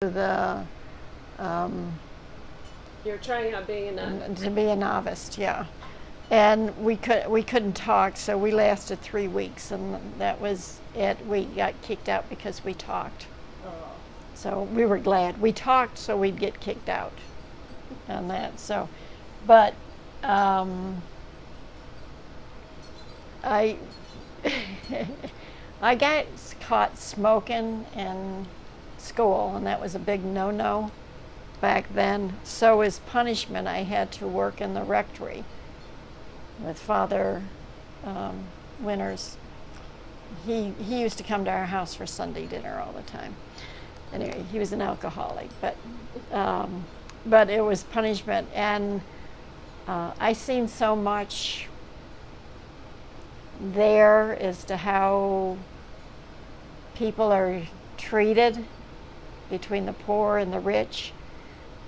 the You're trying out being a nun. to be a novice, yeah. And we couldn't talk, so we lasted 3 weeks, and that was it. We got kicked out because we talked. Oh. So we were glad we talked, so we'd get kicked out, and that. So, but I I got caught smoking in school, and that was a big no-no back then. So as punishment, I had to work in the rectory with Father Winters. He used to come to our house for Sunday dinner all the time. Anyway, he was an alcoholic, but it was punishment, and I seen so much there as to how people are treated between the poor and the rich,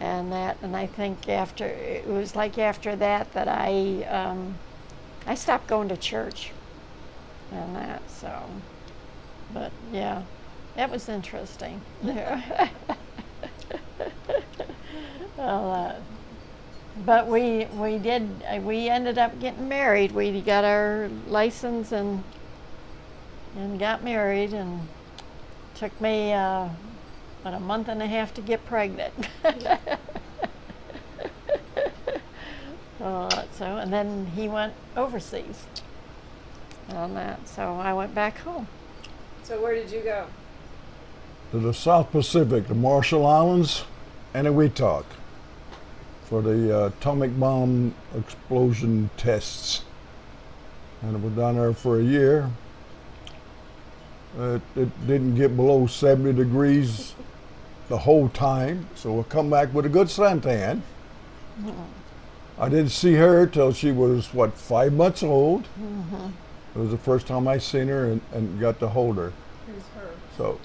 and I think it was like after that I stopped going to church and that. So, but yeah, that was interesting. Well, but we ended up getting married. We got our license and got married, and took me about a month and a half to get pregnant. And then he went overseas on that, so I went back home. So where did you go? To the South Pacific, the Marshall Islands, and in Wetuck for the atomic bomb explosion tests. And I was down there for a year. It didn't get below 70 degrees the whole time, so I come back with a good suntan. Mm-hmm. I didn't see her till she was, 5 months old. Mm-hmm. It was the first time I seen her and got to hold her. Who's her? So,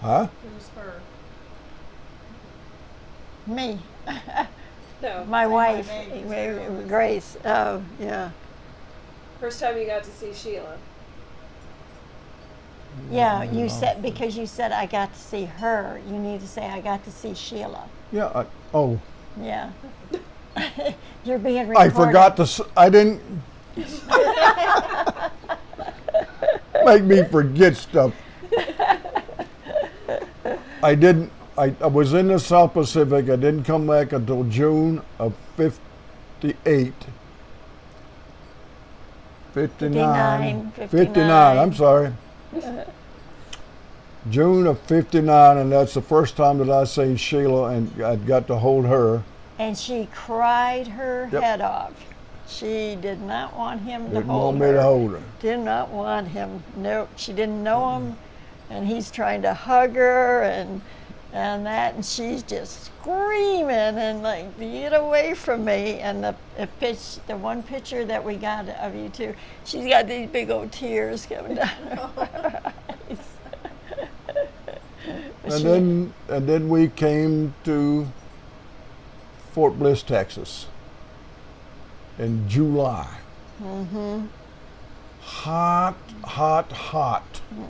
huh? Who's her? Me. No. My wife, Grace. Oh, yeah. First time you got to see Sheila. Yeah, you said, because you said I got to see her, you need to say I got to see Sheila. Yeah, Yeah. You're being recorded. I forgot I didn't make me forget stuff. I was in the South Pacific. I didn't come back until June of 58. 59. 59, I'm sorry. June of 59, and that's the first time that I seen Sheila, and I got to hold her. And she cried her head off. She did not want him to hold her. Didn't want me to hold her. Did not want him. Nope. She didn't know him, and he's trying to hug her and that, and she's just screaming and like, get away from me. And the one picture that we got of you two, she's got these big old tears coming down her eyes. And then we came to Fort Bliss, Texas in July. Mm-hmm. Hot.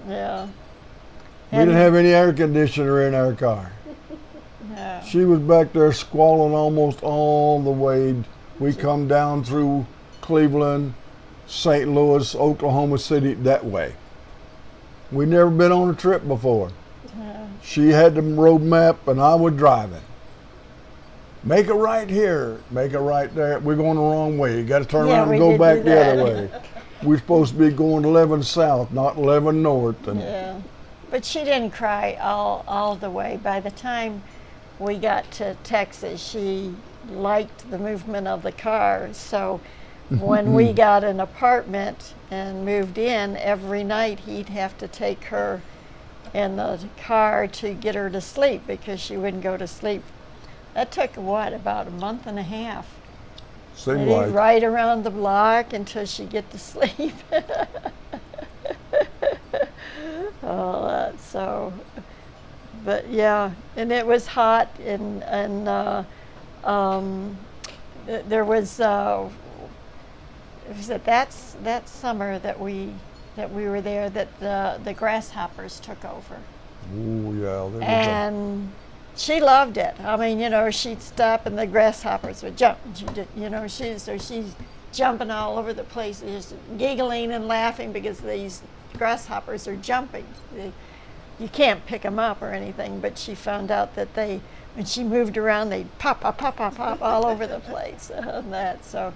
Yeah. We didn't have any air conditioner in our car. No. She was back there squalling almost all the way. We come down through Cleveland, St. Louis, Oklahoma City, that way. We'd never been on a trip before. She had the road map and I was driving. Make a right here, make a right there. We're going the wrong way. You got to turn around and go back the other way. We're supposed to be going 11 south, not 11 north. Yeah, but she didn't cry all the way. By the time we got to Texas, she liked the movement of the car. So when we got an apartment and moved in, every night he'd have to take her in the car to get her to sleep because she wouldn't go to sleep. That took about a month and a half. Seemed like. He'd ride around the block until she'd get to sleep. But yeah, and it was hot, and there was that summer that we were there that the grasshoppers took over. Oh yeah, And she loved it. I mean, you know, she'd stop and the grasshoppers would jump. And she's jumping all over the place, just giggling and laughing because these grasshoppers are jumping. You can't pick them up or anything, but she found out that when she moved around, they'd pop, pop, pop, pop, pop all over the place and that. So,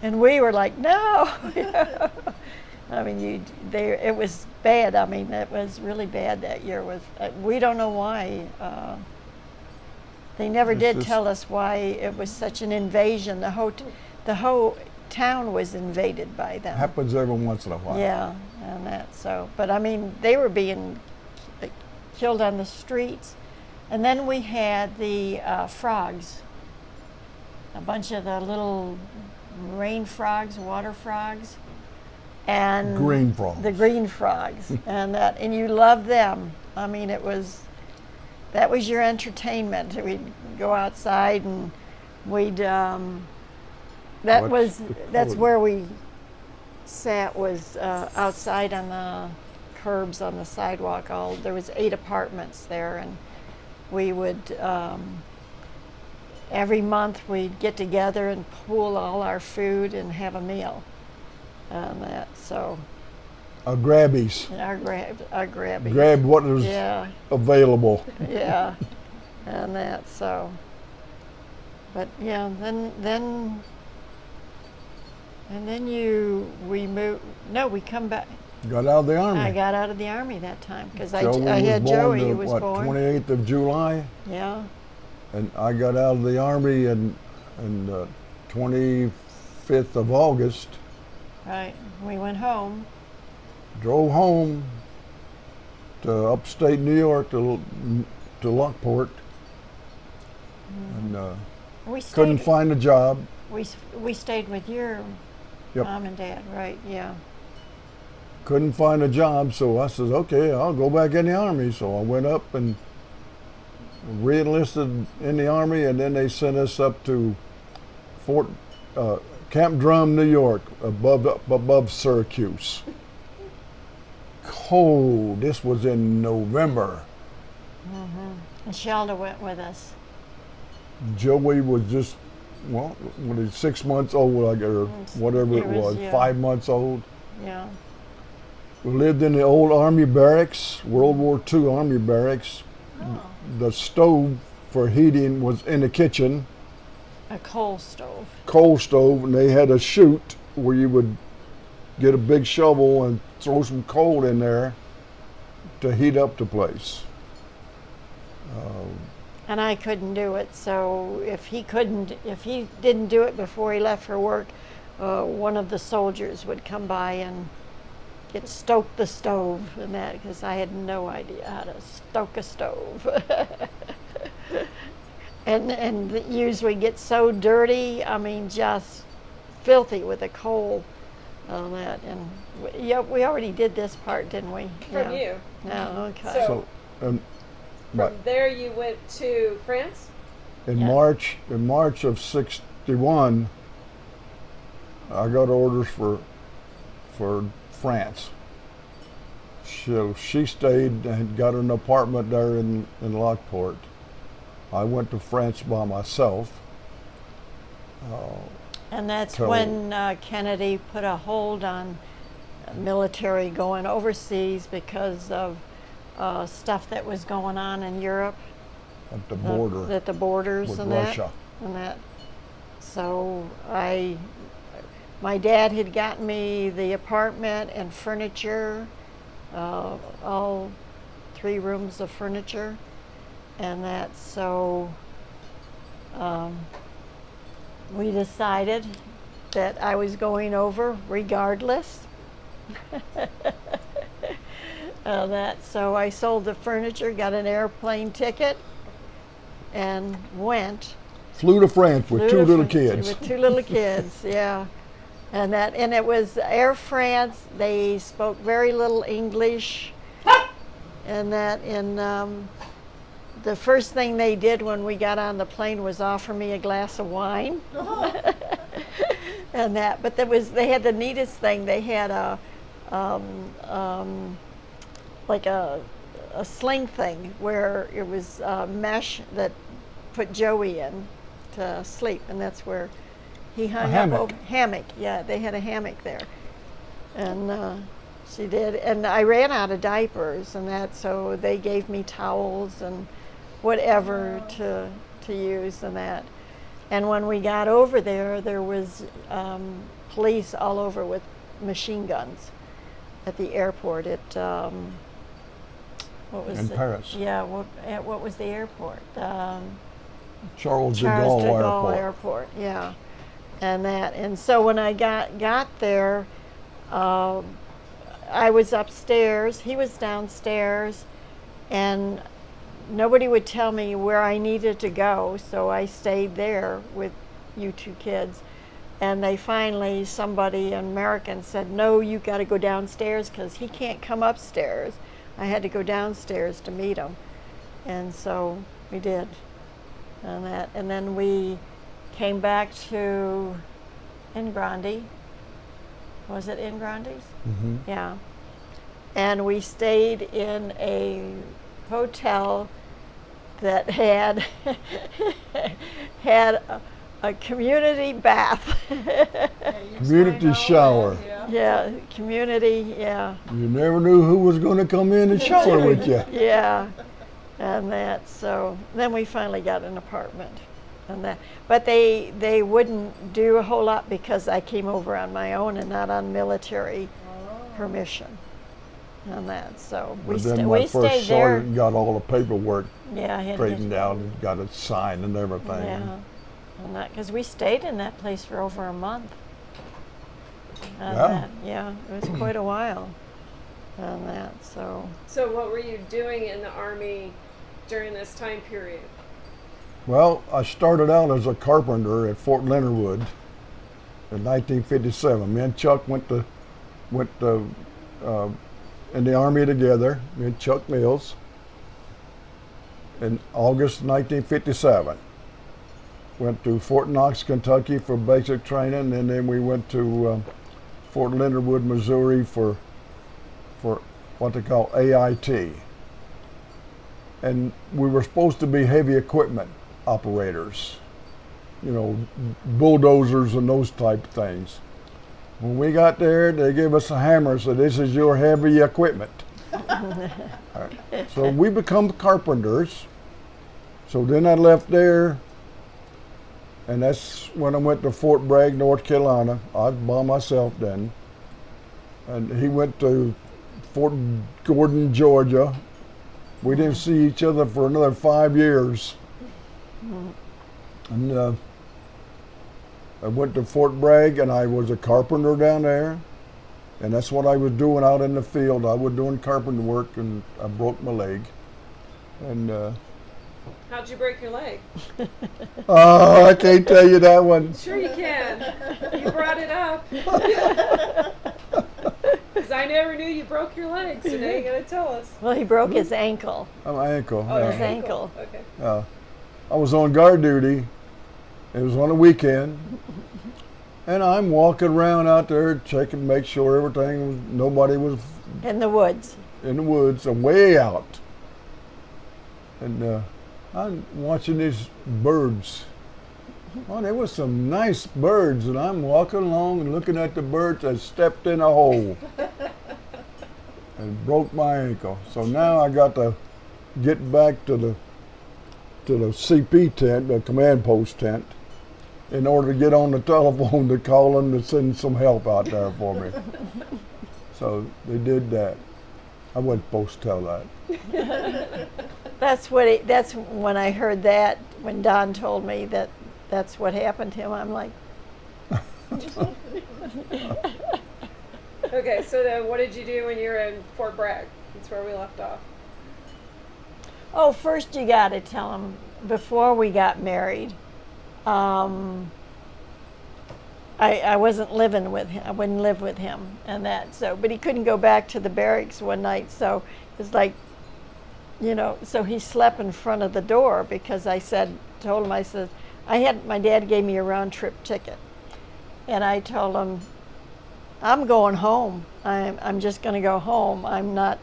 and we were like, no. I mean, it was bad. I mean, it was really bad that year. We don't know why. They never did tell us why it was such an invasion. The whole town was invaded by them. Happens every once in a while. Yeah, and that. So, but I mean, they were being killed on the streets, and then we had the frogs. A bunch of the little rain frogs, water frogs, and Green frogs. The green frogs, and you loved them. I mean, that was your entertainment. We'd go outside and we'd. That's where we sat, was outside on the curbs on the sidewalk. There was 8 apartments there, and we would every month we'd get together and pool all our food and have a meal. So Our grabbies. our grabbies. Grab what was Yeah, available. yeah, and that. So, but yeah, then we moved. No, we come back. Got out of the Army. I got out of the Army that time because I Joey had was Joey born who the, was what, born. 28th of July, Yeah, and I got out of the Army in 25th of August. right. We went home. Drove home to upstate New York to Lockport, and We stayed. couldn't find a job. We stayed with your Yep. mom and dad, right? Yeah. Couldn't find a job, so I said, okay, I'll go back in the Army. So I went up and re-enlisted in the Army, and then they sent us up to Camp Drum, New York, above Syracuse. Cold. This was in November. And Shelda went with us. Joey was just, well, 6 months old, or whatever it He was, was, yeah. 5 months old. Yeah. We lived in the old Army barracks, World War II Army barracks. The stove for heating was in the kitchen, A coal stove. coal stove, and they had a chute where you would get a big shovel and throw some coal in there to heat up the place. And I couldn't do it, so if he didn't do it before he left for work, one of the soldiers would come by and stoke the stove and that, because I had no idea how to stoke a stove. and the usually get so dirty, I mean, just filthy with the coal on that. And we already did this part, didn't we? From you. No, okay. So- From There you went to France? in Yeah. March of '61, I got orders for France. So she stayed and got an apartment there in Lockport. I went to France by myself. And that's So- when Kennedy put a hold on military going overseas because of stuff that was going on in Europe. At the border At the borders with and Russia. that. So my dad had gotten me the apartment and furniture, all 3 rooms of furniture, and that. So we decided that I was going over regardless. So I sold the furniture, got an airplane ticket, and went. Flew to France with 2 little kids. With 2 little kids, yeah. And it was Air France. They spoke very little English, and the first thing they did when we got on the plane was offer me a glass of wine. But they had the neatest thing. They had like a a sling thing where it was mesh that put Joey in to sleep, and that's where he hung up hammock. over hammock. Yeah, they had a hammock there, and she did. And I ran out of diapers and that, so they gave me towels and whatever to use and that. And when we got over there, there was police all over with machine guns at the airport. What was In it? Paris. Yeah, what was the airport? Charles de Charles Gaulle de Gaulle Airport. Airport. Yeah, and so when I got there, I was upstairs. He was downstairs, and nobody would tell me where I needed to go, so I stayed there with you two kids. And they finally, somebody, an American, said, "No, you got to go downstairs because he can't come upstairs." I had to go downstairs to meet him, and so we did. And then we came back to In Grande. Was it In Grande's? Mm-hmm. Yeah. And we stayed in a hotel that had a community bath. Community shower. Yeah, community, yeah. You never knew who was going to come in and shower with you. Yeah, and that, so then we finally got an apartment. And that, but they wouldn't do a whole lot because I came over on my own and not on military permission. And that, so we, But then we my first stayed there. sergeant got all the paperwork Yeah, I had to straightened out and got it signed and everything. Yeah, and that because we stayed in that place for over a month. And Yeah. that, yeah, it was quite a while. And that, so So what were you doing in the Army during this time period? Well, I started out as a carpenter at Fort Leonard Wood in 1957. Me and Chuck went to in the Army together. Me and Chuck Mills in August 1957. Went to Fort Knox, Kentucky for basic training, and then we went to Fort Leonard Wood, Missouri for what they call AIT. And we were supposed to be heavy equipment operators, you know, bulldozers and those type of things. When we got there, they gave us a hammer and said, "This is your heavy equipment." All right. So we become carpenters. So then I left there, and that's when I went to Fort Bragg, North Carolina. I was by myself then. And he went to Fort Gordon, Georgia. We didn't see each other for another 5 years. And I went to Fort Bragg, and I was a carpenter down there. And that's what I was doing out in the field. I was doing carpenter work, and I broke my leg. And How'd you break your leg? oh, I can't tell you that one. Sure you can. You brought it up. Because I never knew you broke your leg, so now you gotta tell us. well, he broke his ankle. My ankle. Oh, yeah. His ankle. Okay. I was on guard duty. It was on a weekend, and I'm walking around out there checking, make sure everything was, nobody was In the woods. in the woods. I'm way out, and I'm watching these birds. Oh, there was some nice birds, and I'm walking along and looking at the birds. I stepped in a hole and broke my ankle. So now I got to get back to the CP tent, the command post tent, in order to get on the telephone to call them to send some help out there for me. So they did that. I wasn't supposed to tell that. That's when I heard that, when Don told me that that's what happened to him. I'm like, Okay, so then what did you do when you were in Fort Bragg? That's where we left off. oh, first you got to tell him before we got married. I wasn't living with him. I wouldn't live with him, and that. So, but he couldn't go back to the barracks one night. So it's like, you know. So he slept in front of the door because I told him, I said, my dad gave me a round trip ticket, and I told him, I'm going home. I'm just going to go home. I'm not.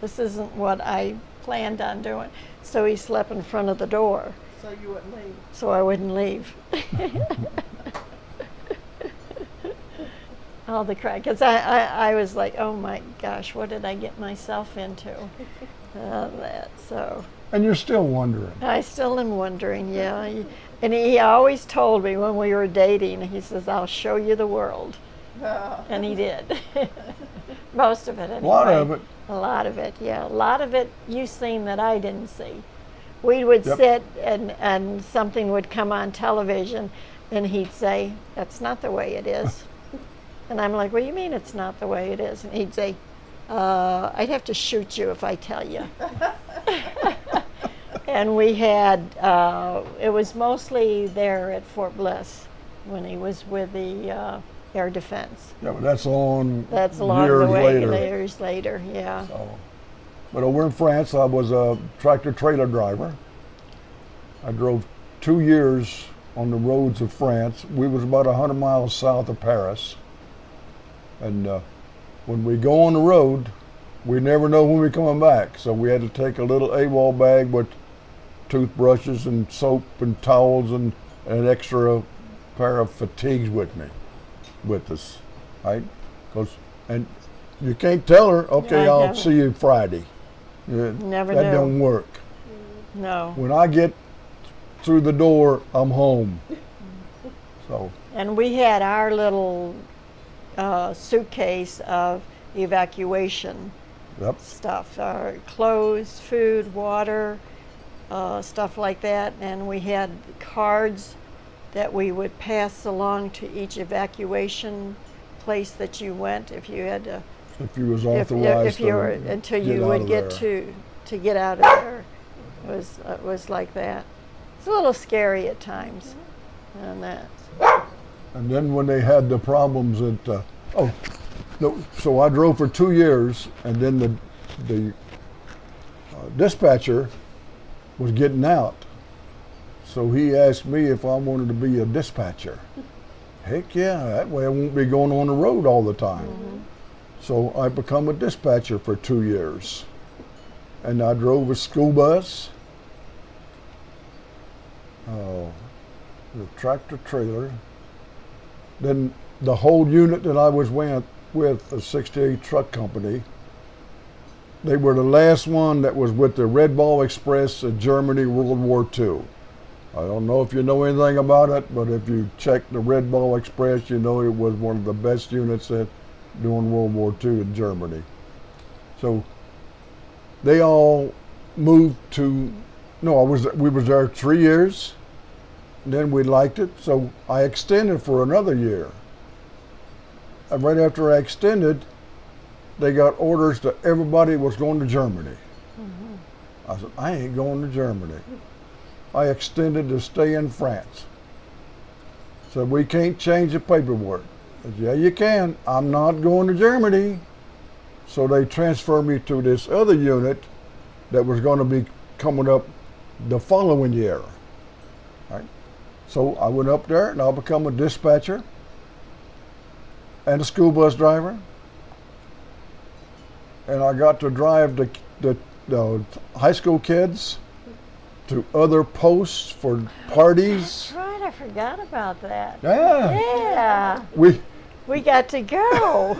This isn't what I planned on doing. So he slept in front of the door, So you wouldn't leave. so I wouldn't leave. All the cry, because I was like, oh my gosh, what did I get myself into? So And you're still wondering. I still am wondering, yeah. And he always told me when we were dating, he says, I'll show you the world. And he did. Most of it, anyway. A lot of it. A lot of it, yeah. A lot of it you seen that I didn't see. We would Yep. sit and something would come on television and he'd say, that's not the way it is. And I'm like, what do you mean it's not the way it is? And he'd say, I'd have to shoot you if I tell you. And we had, it was mostly there at Fort Bliss when he was with the Air Defense. Yeah, but that's on That's along years the way, later. years later, yeah. So, but over in France, I was a tractor trailer driver. I drove 2 years on the roads of France. We was about 100 miles south of Paris. And when we go on the road, we never know when we're coming back. So we had to take a little AWOL bag with toothbrushes and soap and towels and an extra pair of fatigues with us, right? And you can't tell her, okay, I I'll never- see you Friday. Never that knew. don't work. No. When I get through the door, I'm home. So And we had our little suitcase of evacuation yep, stuff, our clothes, food, water, stuff like that. And we had cards that we would pass along to each evacuation place that you went if you had to, if you was if authorized you were, to until get you out would of get there. to get out of there. It was like that. It's a little scary at times, and that. And then when they had the problems at, so I drove for 2 years, and then the dispatcher was getting out. So he asked me if I wanted to be a dispatcher. Heck yeah, that way I won't be going on the road all the time. Mm-hmm. So I become a dispatcher for 2 years. And I drove a school bus, the tractor trailer. Then the whole unit that I was with the 68 truck company, they were the last one that was with the Red Ball Express in Germany, World War II. I don't know if you know anything about it, but if you check the Red Ball Express, you know it was one of the best units during World War II in Germany. So they all moved to, we was there 3 years. Then we liked it, so I extended for another year. And right after I extended, they got orders that everybody was going to Germany. Mm-hmm. I said, I ain't going to Germany. I extended to stay in France. Said, we can't change the paperwork. I said, yeah, you can. I'm not going to Germany. So they transferred me to this other unit that was going to be coming up the following year. Right? So I went up there and I'll become a dispatcher and a school bus driver. And I got to drive the high school kids to other posts for parties. That's right, I forgot about that. Yeah. Yeah, We got to go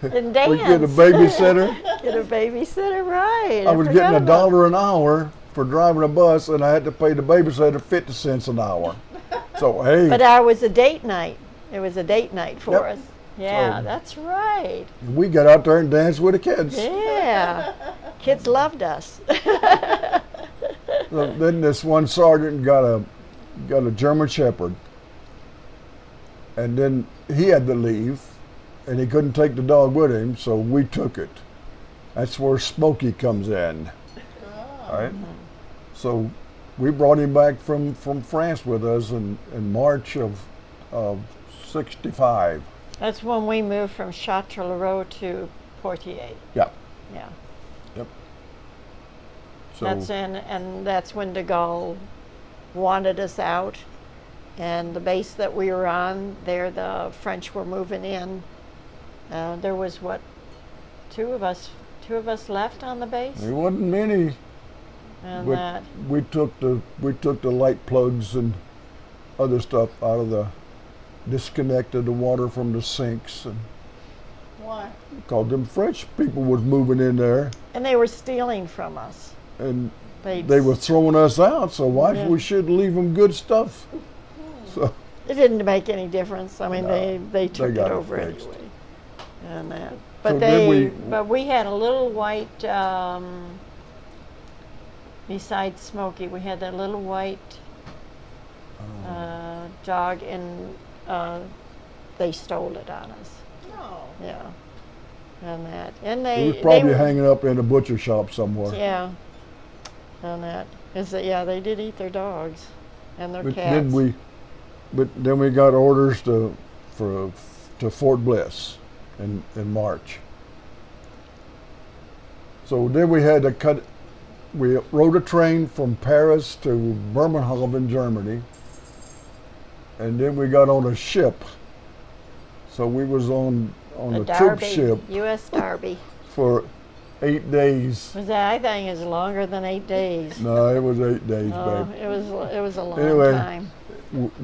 and dance. we get a babysitter. Get a babysitter, right. I was forgot getting about $1 an hour for driving a bus, and I had to pay the babysitter 50 cents an hour. So hey, But I was a date night. It was a date night for Yep. us. Yeah, So- that's right. we got out there and danced with the kids. Yeah, kids loved us. So then this one sergeant got a German Shepherd, and then he had to leave, and he couldn't take the dog with him, so we took it. That's where Smokey comes in. All right. So we brought him back from France with us in March of '65. That's when we moved from Châtellerault to Poitiers. Yeah. Yeah, Yep. So and that's when de Gaulle wanted us out, and the base that we were on there, the French were moving in. There was two two of us left on the base, There wasn't many. and But that we took the light plugs and other stuff out of the, disconnected the water from the sinks, and why? because them French people was moving in there, And they were stealing from us. and They were throwing us out. So why Yeah. we should leave them good stuff? So It didn't make any difference. I mean, No, they took got it it over fixed. anyway, and that. So But then but we had a little white. Besides Smokey, we had that little white dog, and they stole it on us. No. Yeah, and that, and it was they probably were, hanging up in a butcher shop somewhere. Yeah, and that is that. Yeah, they did eat their dogs and their But cats. then we got orders to Fort Bliss in March. So then we had to cut. We rode a train from Paris to Bremerhaven, Germany, and then we got on a ship. So we was on the a troop Darby, ship U.S. Darby. for 8 days. Was that? I think is longer than 8 days. No, it was 8 days, Oh, babe. it was a long Anyway, time.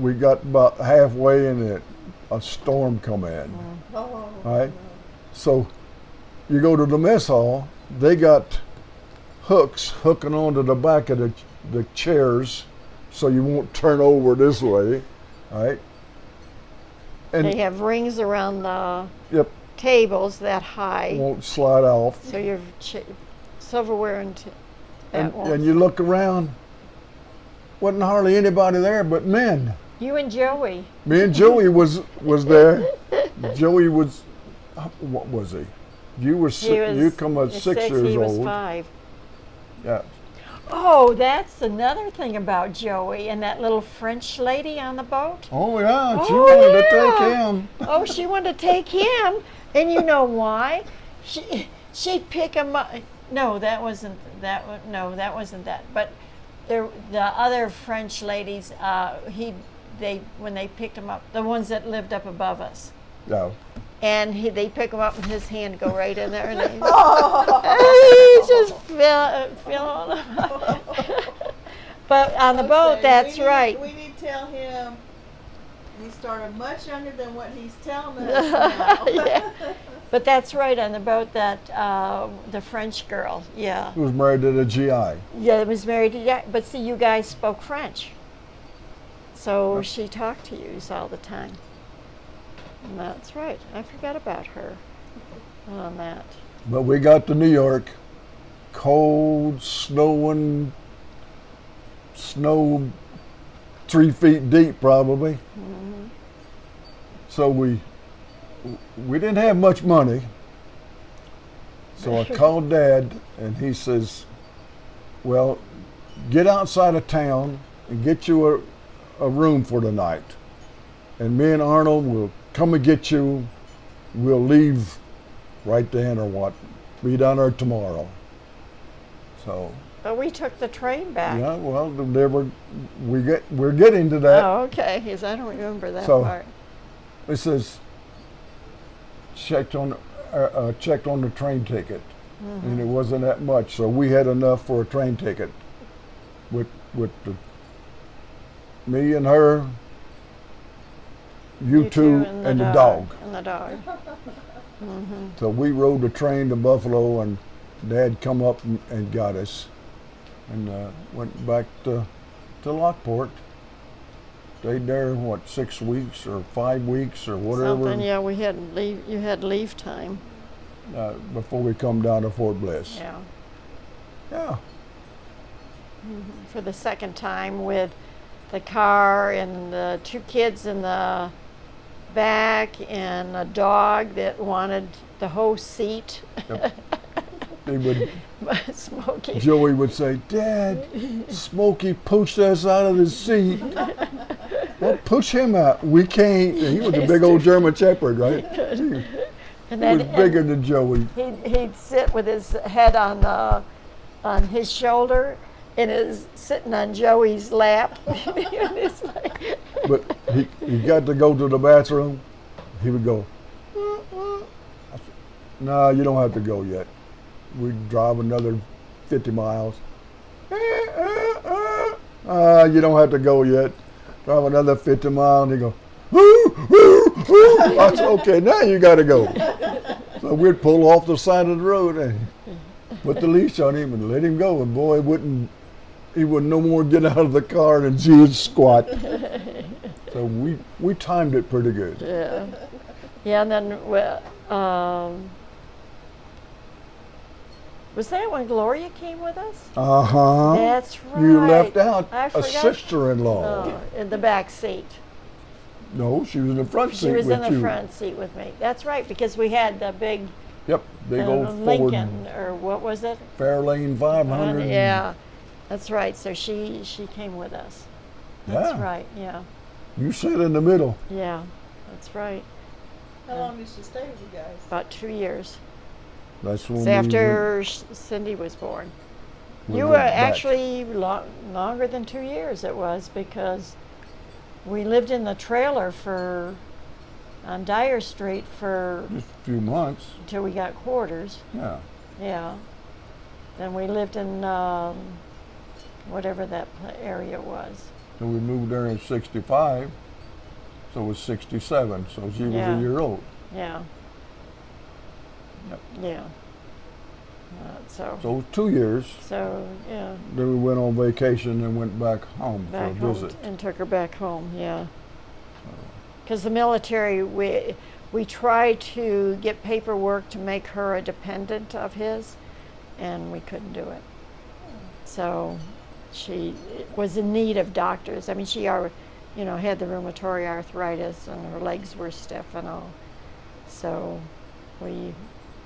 We got about halfway and a storm come in. Mm. Oh. Right? So you go to the mess hall, they got hooks hooking onto the back of the chairs so you won't turn over this way. Right? And They have rings around the yep, tables that high, won't slide off. so your silverware that won't. And you look around, wasn't hardly anybody there but men. You and Joey. Me and Joey was there. Joey was, what was he? You were He was you come at 6 years he was old. 5. Yeah. Oh, that's another thing about Joey and that little French lady on the boat. Oh yeah, she Oh, wanted to take yeah. him. Oh, she wanted to take him, and you know why? She'd pick him up. No, that wasn't that. No, that wasn't that. But the other French ladies, when they picked him up, the ones that lived up above us, No. and they pick him up, and his hand go right in there, and he Oh. just feeling him. But on the boat, Okay, that's we need- right. We need to tell him he started much younger than what he's telling us now. Yeah. But that's right, on the boat, that the French girl, yeah. He was married to the GI. Yeah, was married to, yeah, but see, you guys spoke French. So she talked to you all the time. And that's right, I forgot about her on that. But we got to New York, cold, snowing, snow 3 feet deep probably. Mm-hmm. So we didn't have much money. So I called Dad and he says, well, get outside of town and get you a room for the night. And me and Arnold will come and get you. We'll leave right then or what. Be down there tomorrow. So But we took the train back. yeah, well, we're getting to that. Oh, okay, because I don't remember that So- part. It says checked on the train ticket, and it wasn't that much, so we had enough for a train ticket. With me and her, you two, and the dog. And the dog. So we rode the train to Buffalo, and Dad come up and got us, and went back to Lockport. Stayed there, 6 weeks or 5 weeks or whatever, Something, yeah, we had leave. You had leave time. before we come down to Fort Bliss. Yeah. Yeah. For the second time with the car and the 2 kids in the back and a dog that wanted the whole seat. Yep. They would, Smokey. Joey would say, Dad, Smokey pushed us out of the seat. Well, push him out. We can't. And he was a big old German Shepherd, right? He And was bigger than Joey. he'd sit with his head on his shoulder and is sitting on Joey's lap. And it's like, But he got to go to the bathroom. He would go, I said, no, you don't have to go yet. we'd drive another 50 miles. You don't have to go yet. Drive another 50 miles, and you go, woo, woo, woo. I said, okay, now you got to go. So we'd pull off the side of the road and put the leash on him and let him go. And boy, he would no more get out of the car than she would squat. So we timed it pretty good. Yeah. Yeah, and then was that when Gloria came with us? Uh-huh. That's right. You left out I a forgot. sister-in-law. In the back seat. No, she was in the front seat She was with in the you. front seat with me. That's right, because we had the big Yep, big old Ford Lincoln, or what was it? Fairlane 500. Yeah, that's right. So she came with us. That's Yeah. right. Yeah, You sat in the middle. yeah, that's right. How long did she stay with you guys? About 2 years. That's when It's we after Cindy was born. we You went were back. actually longer than 2 years. It was because we lived in the trailer on Dyer Street Just a few months. until we got quarters. Yeah. Yeah. Then we lived in whatever that area was. So we moved there in 65. So it was 67. So she was Yeah. a year old. Yeah. Yep. Yeah. So So it was 2 years. yeah, Then we went on vacation and went back home back for a home visit. and took her back home. Yeah. Because the military, we tried to get paperwork to make her a dependent of his, and we couldn't do it. So she was in need of doctors. I mean, she had the rheumatoid arthritis, and her legs were stiff and all. So we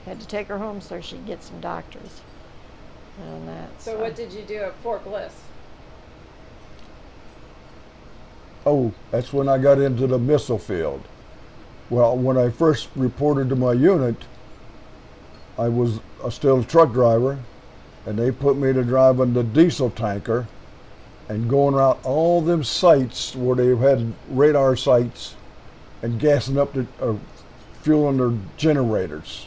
had to take her home so she'd get some doctors. And that. So what did you do at Fort Bliss? Oh, that's when I got into the missile field. Well, when I first reported to my unit, I was still a truck driver, and they put me to driving the diesel tanker and going around all them sites where they had radar sites and gassing up fueling their generators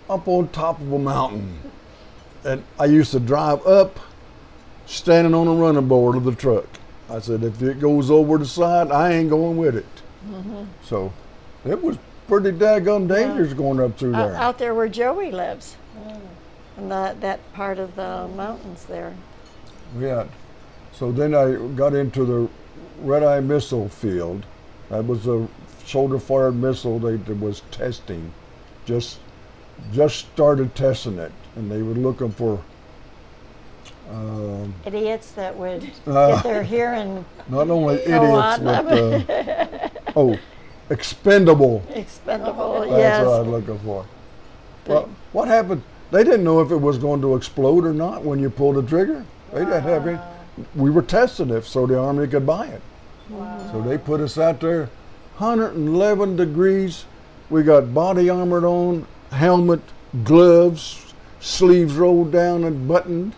up on top of a mountain. And I used to drive up, standing on the running board of the truck. I said, if it goes over the side, I ain't going with it. Mm-hmm. So it was pretty daggone dangerous going up through there. Out there where Joey lives, and that part of the mountains there. Yeah. So then I got into the Red Eye missile field. That was a shoulder-fired missile they was testing. Just started testing it, and they were looking for Idiots that would get their hearing not only go idiots, on. but expendable. Expendable, That's yes. what I was looking for. Well, what happened? They didn't know if it was going to explode or not when you pulled the trigger. They didn't have any. We were testing it so the Army could buy it. Wow. So they put us out there, 111 degrees. We got body armored on, helmet, gloves, sleeves rolled down and buttoned.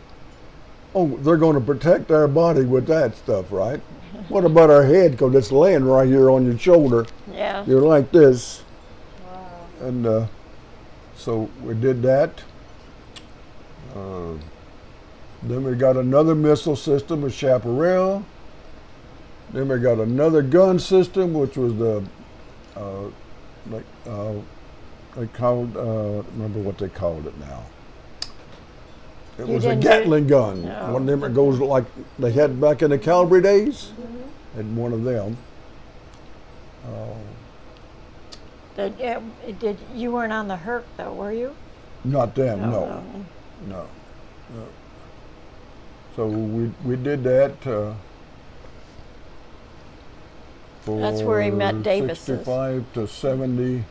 Oh, they're going to protect our body with that stuff, right? What about our head? Because it's laying right here on your shoulder. Yeah. You're like this. Wow. And so we did that. Then we got another missile system with Chaparral. Then we got another gun system, which was the, they called, remember what they called it now. It You was a didn't do- Gatling gun. No. One of them that goes like they had back in the cavalry days. Had one of them. You weren't on the Herc though, were you? Not them, no. No. So we did that for That's where he met Davis's. 65 to 70,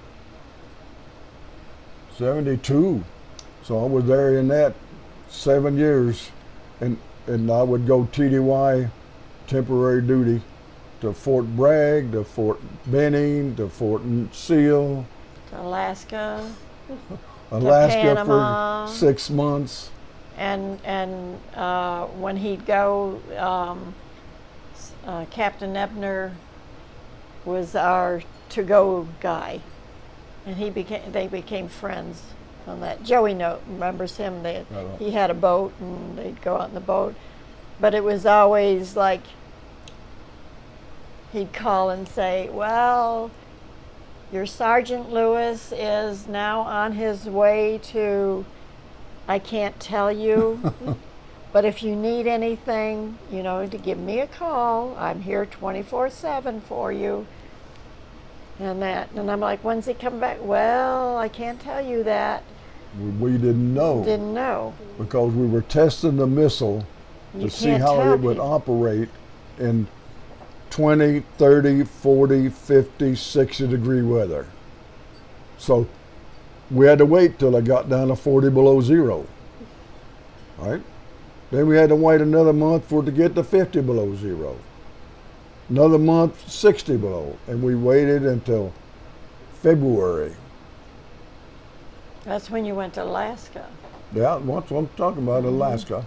72. So I was there in that 7 years, and I would go TDY, temporary duty, to Fort Bragg, to Fort Benning, to Fort Seal, To Alaska, Alaska Panama. for 6 months. and when he'd go, Captain Ebner was our to-go guy, and they became friends. on that. Joey remembers him. He had a boat, and they'd go out in the boat. But it was always like he'd call and say, "Well, your Sergeant Lewis is now on his way to, I can't tell you, but if you need anything, to give me a call. I'm here 24/7 for you." And I'm like, "When's he coming back?" "Well, I can't tell you that." We didn't know. Didn't know. Because we were testing the missile to see how it would operate in 20, 30, 40, 50, 60-degree weather. So we had to wait till it got down to 40 below zero. Right? Then we had to wait another month for it to get to 50 below zero. Another month, 60 below. And we waited until February. That's when you went to Alaska. Yeah, that's what I'm talking about, Alaska.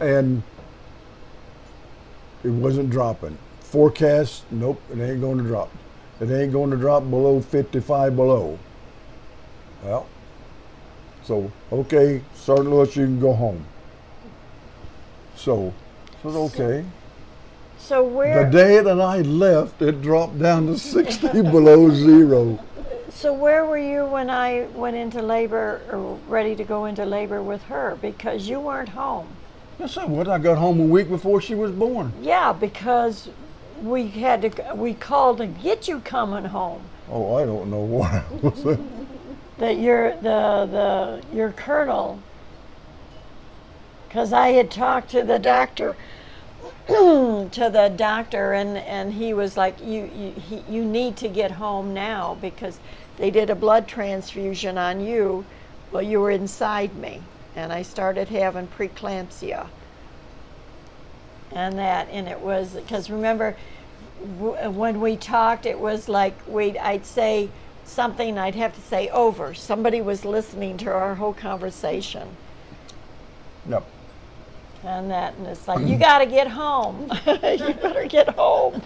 And it wasn't dropping. Forecast, nope, it ain't going to drop. It ain't going to drop below 55 below. Well, so, okay, Sergeant Lewis, you can go home. So, okay. So where? The day that I left, it dropped down to 60 below zero. So where were you when I went into labor, or ready to go into labor with her? Because you weren't home. Yes, I was. I got home a week before she was born. Yeah, because we called to get you coming home. Oh, I don't know what I was. That your colonel, because I had talked to the doctor, and he was like, you need to get home now, because they did a blood transfusion on you. Well, you were inside me, and I started having preeclampsia. And it was, because remember, when we talked, it was like I'd say something, I'd have to say over. Somebody was listening to our whole conversation. Yep. And it's like, you got to get home. You better get home.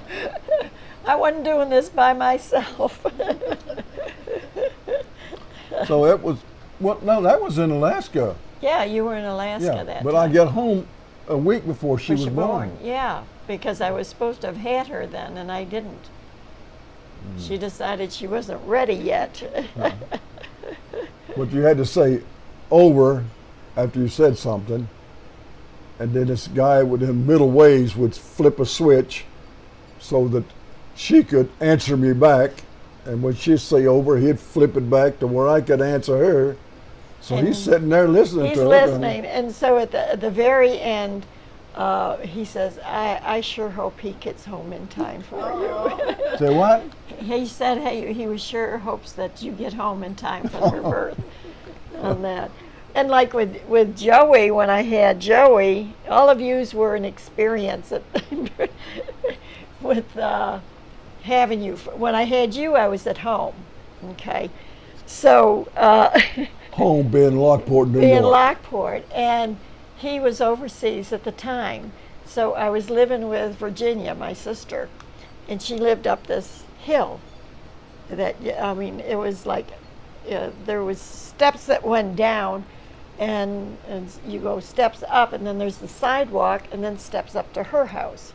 I wasn't doing this by myself. So it was, no, that was in Alaska. Yeah, you were in Alaska Yeah, that but time. I got home a week before she was Was born. Yeah, because I was supposed to have had her then, and I didn't. She decided she wasn't ready yet. But you had to say over after you said something, and then this guy within middle ways would flip a switch so that she could answer me back, and when she'd say over, he'd flip it back to where I could answer her. So And he's sitting there listening He's to her. listening, and so at the very end, he says, I sure hope he gets home in time for you. Say what? He said, hey, he was sure hopes that you get home in time for her birth. On that. And like with Joey, when I had Joey, all of yous were an experience with having you. When I had you, I was at home. Okay. So Home being Lockport, New being York. Lockport, and he was overseas at the time. So I was living with Virginia, my sister, and she lived up this hill. It was like there was steps that went down, and you go steps up, and then there's the sidewalk, and then steps up to her house,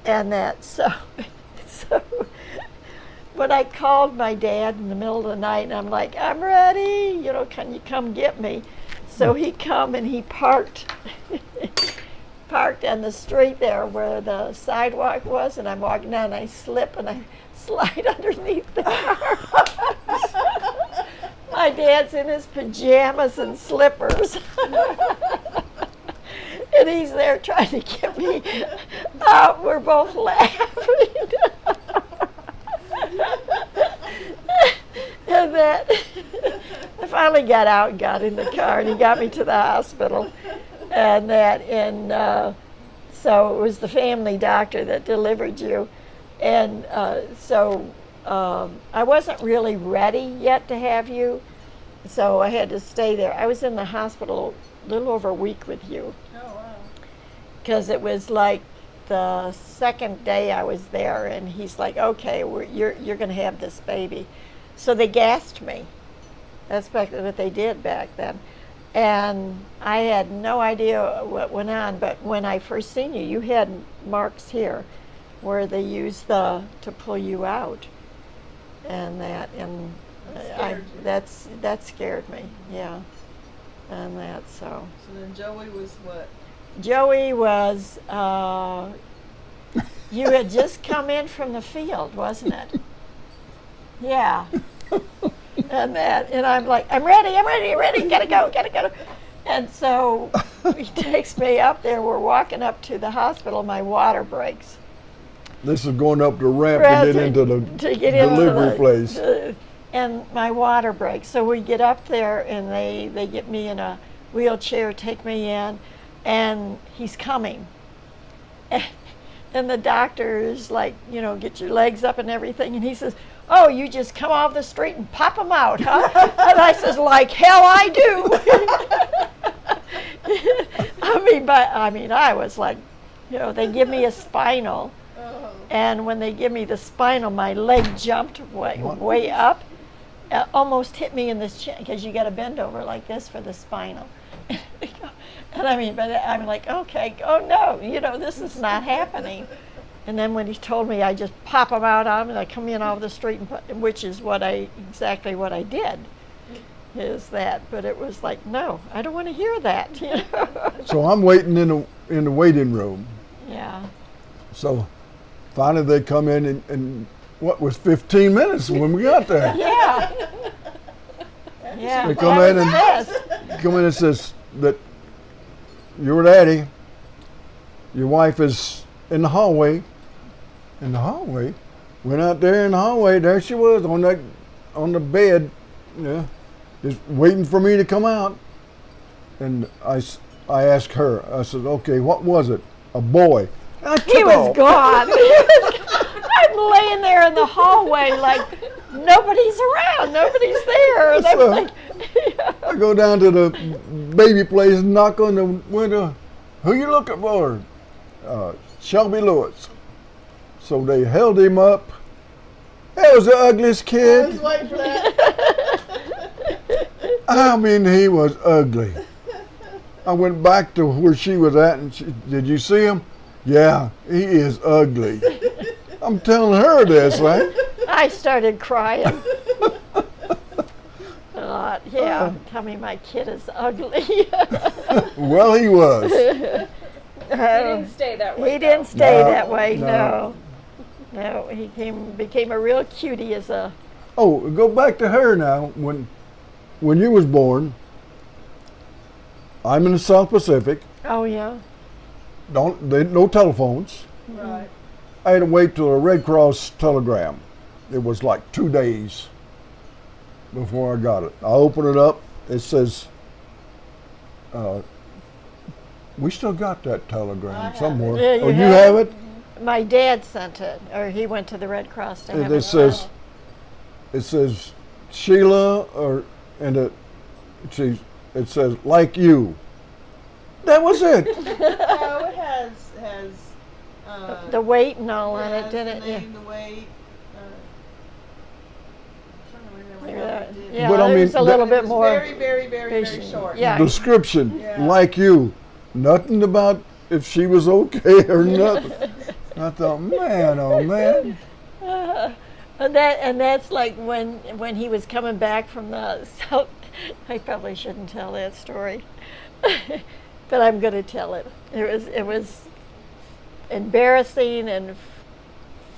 and so when I called my dad in the middle of the night, and I'm like, I'm ready, can you come get me? So he come and he parked on the street there where the sidewalk was, and I'm walking down, and I slip and I slide underneath the car. My dad's in his pajamas and slippers. And he's there trying to get me out. We're both laughing. And I finally got out and got in the car, and he got me to the hospital. So it was the family doctor that delivered you. And I wasn't really ready yet to have you, so I had to stay there. I was in the hospital a little over a week with you. Oh, wow. Because it was like the second day I was there, and he's like, okay, you're going to have this baby. So they gassed me. That's what they did back then. And I had no idea what went on, but when I first seen you, you had marks here where they used to pull you out, and that scared me, yeah, and that so. So then Joey was what? Joey was, you had just come in from the field, wasn't it? Yeah. And I'm like, I'm ready, gotta go. And so he takes me up there. We're walking up to the hospital. My water breaks. This is going up the ramp to get into the delivery place. And my water breaks. So we get up there, and they get me in a wheelchair, take me in, and he's coming. And the doctor is like, get your legs up and everything. And he says, oh, you just come off the street and pop them out, huh? And I says, like hell I do. I was like, they give me a spinal. Oh. And when they give me the spinal, my leg jumped way up. Almost hit me in this chin, because you got to bend over like this for the spinal. And but I'm like, okay, oh no, this is not happening. And then when he told me, I just pop them out on him, and I come in off the street, which is exactly what I did. Is that? But it was like, no, I don't want to hear that. So I'm waiting in the waiting room. Yeah. So finally they come in, and what was 15 minutes when we got there? Yeah. Yeah. They come in and says that your daddy, your wife is in the hallway. In the hallway? Went out there in the hallway. There she was on the bed, just waiting for me to come out. And I asked her. I said, "Okay, what was it? A boy?" And I took He was off. gone. I'm laying there in the hallway like nobody's around, nobody's there. And I'm So, like, I go down to the baby place and knock on the window. Who you looking for? Shelby Lewis. So they held him up. That was the ugliest I kid. was waiting for that. He was ugly. I went back to where she was at, and did you see him? Yeah, he is ugly. I'm telling her this, right? I started crying. Tell me my kid is ugly. Well, he was. He didn't stay that way. He didn't stay No, that way, no. No, he became a real cutie as a. Oh, go back to her now. When you was born, I'm in the South Pacific. Oh yeah. No telephones. Right. I had to wait till a Red Cross telegram. It was like 2 days before I got it. I open it up. It says, we still got that I telegram have somewhere. it. Yeah, Oh, you you have have it? My dad sent it, or he went to the Red Cross to have It it. says Sheila, it says like you. That was it. No, it has The weight and all on it, has didn't the it? name, the weight. I'm trying to remember Yeah, how it did. yeah, But I it was mean, a little It bit was more. very, very, very, very patient. short. Yeah. Description, Yeah. like you. Nothing about if she was okay or nothing. I thought, man, oh man. And that's like when he was coming back from the South. I probably shouldn't tell that story, but I'm going to tell it. It was embarrassing and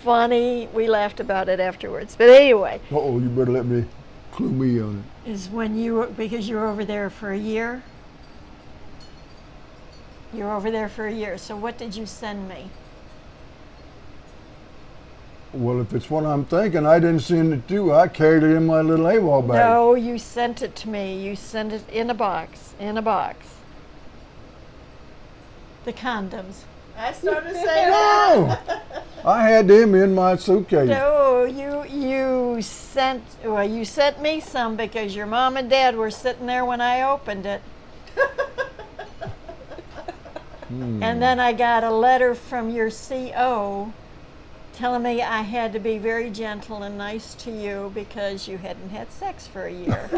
funny. We laughed about it afterwards. But anyway, Uh-oh, you better let me clue me on it. is when because you were over there for a year. You were over there for a year. So what did you send me? Well, if it's what I'm thinking, I didn't send it to you. I carried it in my little AWOL bag. No, you sent it to me. You sent it in a box. The condoms. I started to say No, that. I had them in my suitcase. No, you sent me some because your mom and dad were sitting there when I opened it. And then I got a letter from your CO telling me I had to be very gentle and nice to you because you hadn't had sex for a year.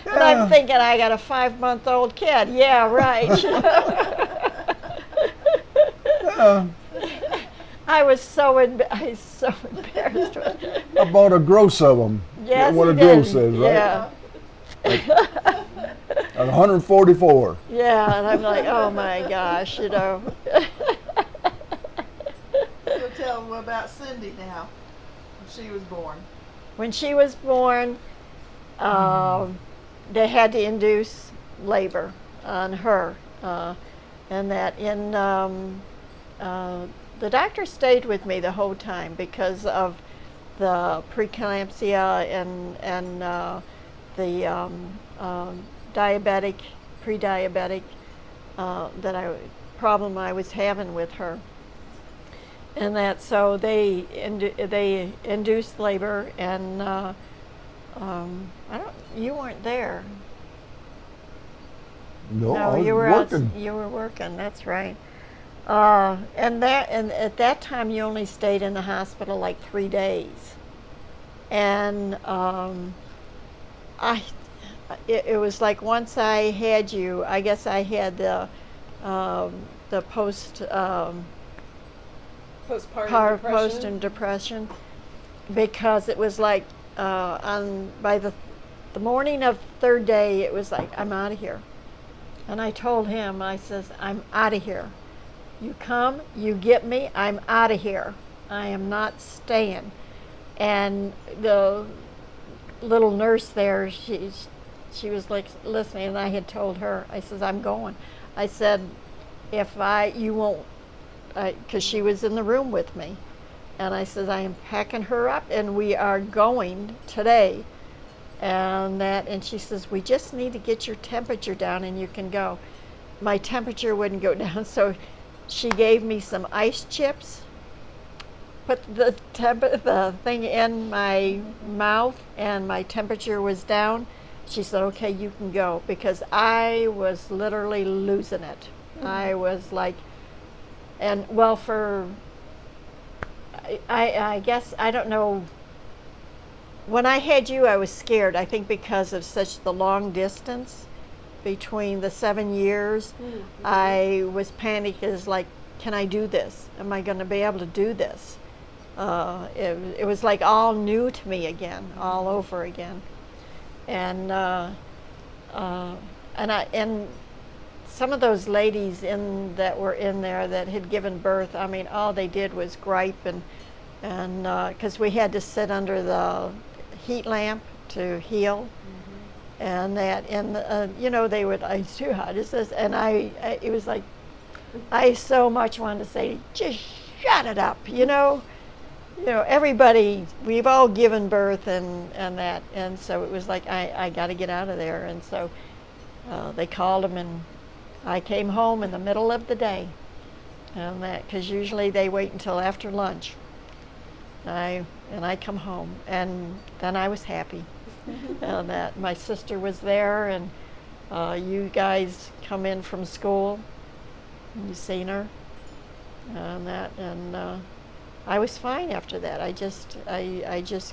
And I'm thinking, I got a 5-month-old kid. Yeah, right. Yeah. I was so embarrassed. I bought a gross of them. Yes, what you a gross did. is, right? Yeah. At 144. Yeah, and I'm like, oh my gosh, you know. So tell them about Cindy now. When she was born. When she was born, they had to induce labor on her, and that the doctor stayed with me the whole time because of the preeclampsia and the diabetic, pre-diabetic problem I was having with her. And that, so they induced labor, and you weren't there. No, No, I was you were working. you were working. That's right. And at that time, you only stayed in the hospital like 3 days, and it was like once I had you, I guess I had the post and depression, because it was like by the morning of third day, it was like, I'm out of here. And I told him, I says, I'm out of here. You come, you get me, I'm out of here. I am not staying. And the little nurse there, she was like listening, and I had told her, I says, I'm going. I said, you won't, because she was in the room with me. And I says, I am packing her up, and we are going today. And she says, we just need to get your temperature down and you can go. My temperature wouldn't go down, so she gave me some ice chips, put the thing in my mouth, and my temperature was down. She said, okay, you can go, because I was literally losing it. I was like, and well, I guess, I don't know, when I had you, I was scared, I think because of such the long distance between the 7 years. Mm-hmm. I was panicked, as like, can I do this? Am I going to be able to do this? It was like all new to me again, all over again. And some of those ladies that were in there that had given birth, I mean, all they did was gripe, and because we had to sit under the heat lamp to heal, and they would, it's too hot, it's this, and it was like, I so much wanted to say, just shut it up, everybody, we've all given birth and that, and so it was like, I got to get out of there. And so they called them, and I came home in the middle of the day, and that, because usually they wait until after lunch. I come home, and then I was happy. And that my sister was there, and you guys come in from school, and you seen her, and that, and I was fine after that. I just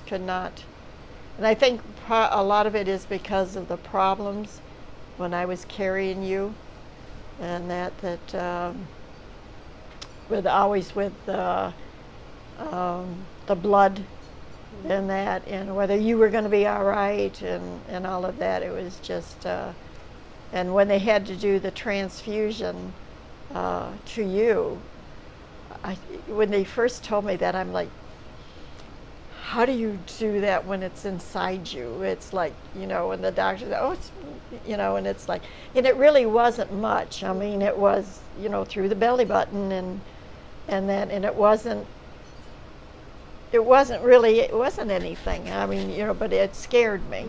could not, and I think a lot of it is because of the problems when I was carrying you, and that with the blood and that, and whether you were going to be all right, and all of that. It was just, and when they had to do the transfusion to you, when they first told me that, I'm like, how do you do that when it's inside you? It's like, and the doctor said, oh, it's, and it's like, and it really wasn't much. I mean, it was, through the belly button, and it wasn't anything. I mean, but it scared me,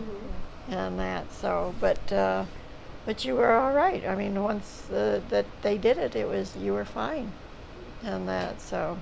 and that, so, but you were all right. I mean, once that they did it, you were fine, and that, so.